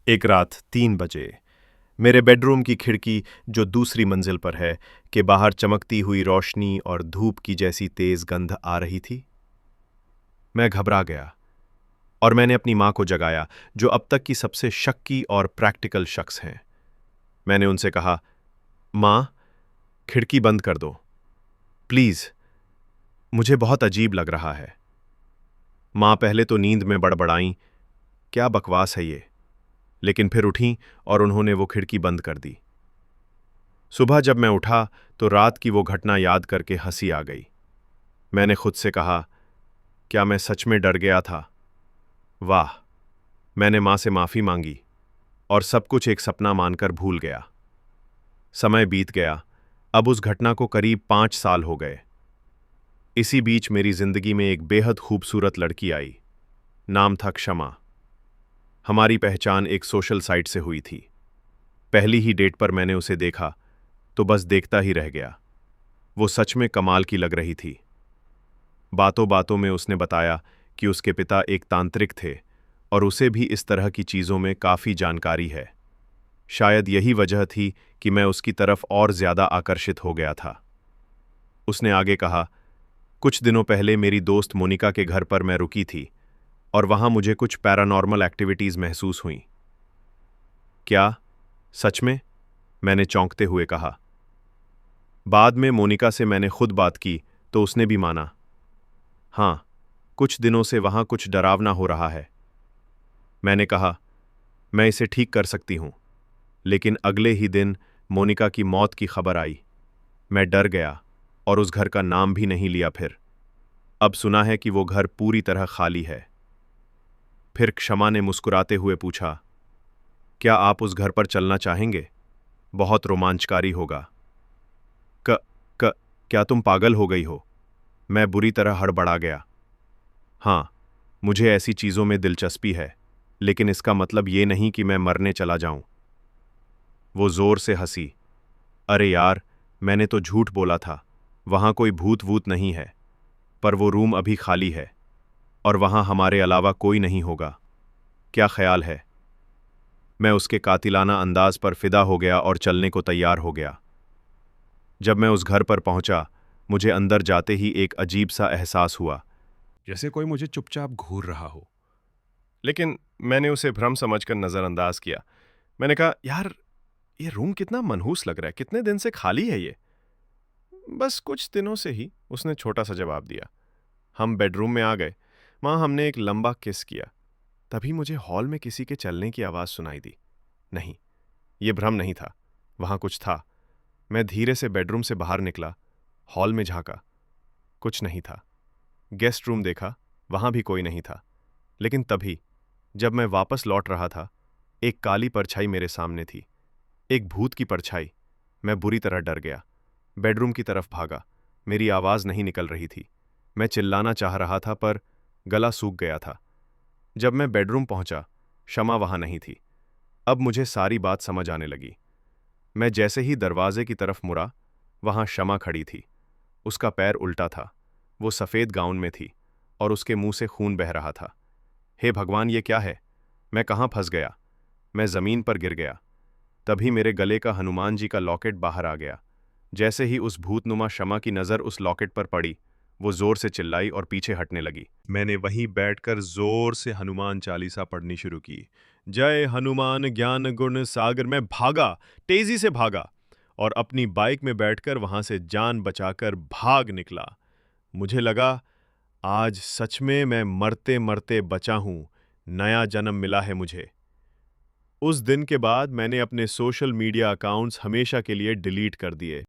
एक रात 3 बजे मेरे बेडरूम की खिड़की जो दूसरी मंजिल पर है के बाहर चमकती हुई रोशनी और धूप की जैसी तेज गंध आ रही थी। मैं घबरा गया और मैंने अपनी माँ को जगाया, जो अब तक की सबसे शक्की और प्रैक्टिकल शख्स हैं। मैंने उनसे कहा, माँ, खिड़की बंद कर दो प्लीज, मुझे बहुत अजीब लग रहा है। माँ पहले तो नींद में बड़बड़ाईं, क्या बकवास है ये, लेकिन फिर उठीं और उन्होंने वो खिड़की बंद कर दी। सुबह जब मैं उठा तो रात की वो घटना याद करके हंसी आ गई। मैंने खुद से कहा, क्या मैं सच में डर गया था? वाह। मैंने माँ से माफ़ी मांगी और सब कुछ एक सपना मानकर भूल गया। समय बीत गया, अब उस घटना को करीब 5 साल हो गए। इसी बीच मेरी जिंदगी में एक बेहद खूबसूरत लड़की आई। नाम था क्षमा। हमारी पहचान एक सोशल साइट से हुई थी। पहली ही डेट पर मैंने उसे देखा तो बस देखता ही रह गया। वो सच में कमाल की लग रही थी। बातों बातों में उसने बताया कि उसके पिता एक तांत्रिक थे और उसे भी इस तरह की चीज़ों में काफ़ी जानकारी है। शायद यही वजह थी कि मैं उसकी तरफ और ज़्यादा आकर्षित हो गया था। उसने आगे कहा, कुछ दिनों पहले मेरी दोस्त मोनिका के घर पर मैं रुकी थी और वहाँ मुझे कुछ पैरानॉर्मल एक्टिविटीज़ महसूस हुईं। क्या? सच में? मैंने चौंकते हुए कहा। बाद में मोनिका से मैंने खुद बात की तो उसने भी माना। हाँ, कुछ दिनों से वहाँ कुछ डरावना हो रहा है। मैंने कहा, मैं इसे ठीक कर सकती हूँ। लेकिन अगले ही दिन मोनिका की मौत की खबर आई। मैं डर गया और उस घर का नाम भी नहीं लिया फिर। अब सुना है कि वो घर पूरी तरह खाली है। फिर क्षमा ने मुस्कुराते हुए पूछा, क्या आप उस घर पर चलना चाहेंगे? बहुत रोमांचकारी होगा। क, क, क्या तुम पागल हो गई हो? मैं बुरी तरह हड़बड़ा गया। हाँ, मुझे ऐसी चीज़ों में दिलचस्पी है, लेकिन इसका मतलब ये नहीं कि मैं मरने चला जाऊं। वो जोर से हंसी। अरे यार, मैंने तो झूठ बोला था। वहाँ कोई भूत वूत नहीं है, पर वो रूम अभी खाली है और वहाँ हमारे अलावा कोई नहीं होगा। क्या ख्याल है? मैं उसके कातिलाना अंदाज पर फिदा हो गया और चलने को तैयार हो गया। जब मैं उस घर पर पहुंचा, मुझे अंदर जाते ही एक अजीब सा एहसास हुआ, जैसे कोई मुझे चुपचाप घूर रहा हो। लेकिन मैंने उसे भ्रम समझकर नज़रअंदाज किया। मैंने कहा, यार, ये रूम कितना मनहूस लग रहा है, कितने दिन से खाली है ये? बस कुछ दिनों से ही, उसने छोटा सा जवाब दिया। हम बेडरूम में आ गए। वहाँ हमने एक लंबा किस किया। तभी मुझे हॉल में किसी के चलने की आवाज़ सुनाई दी। नहीं, ये भ्रम नहीं था, वहाँ कुछ था। मैं धीरे से बेडरूम से बाहर निकला, हॉल में झांका, कुछ नहीं था। गेस्ट रूम देखा, वहाँ भी कोई नहीं था। लेकिन तभी, जब मैं वापस लौट रहा था, एक काली परछाई मेरे सामने थी। एक भूत की परछाई। मैं बुरी तरह डर गया। बेडरूम की तरफ भागा। मेरी आवाज़ नहीं निकल रही थी। मैं चिल्लाना चाह रहा था पर गला सूख गया था। जब मैं बेडरूम पहुंचा, क्षमा वहां नहीं थी। अब मुझे सारी बात समझ आने लगी। मैं जैसे ही दरवाजे की तरफ मुड़ा, वहां क्षमा खड़ी थी। उसका पैर उल्टा था। वो सफ़ेद गाउन में थी और उसके मुंह से खून बह रहा था। हे भगवान, ये क्या है? मैं कहाँ फंस गया? मैं ज़मीन पर गिर गया। तभी मेरे गले का हनुमान जी का लॉकेट बाहर आ गया। जैसे ही उस भूतनुमा क्षमा की नज़र उस लॉकेट पर पड़ी, वो जोर से चिल्लाई और पीछे हटने लगी। मैंने वहीं बैठकर जोर से हनुमान चालीसा पढ़नी शुरू की। जय हनुमान ज्ञान गुण सागर। मैं भागा, तेजी से भागा और अपनी बाइक में बैठकर वहां से जान बचाकर भाग निकला। मुझे लगा, आज सच में मैं मरते मरते बचा हूं, नया जन्म मिला है मुझे। उस दिन के बाद मैंने अपने सोशल मीडिया अकाउंट्स हमेशा के लिए डिलीट कर दिए।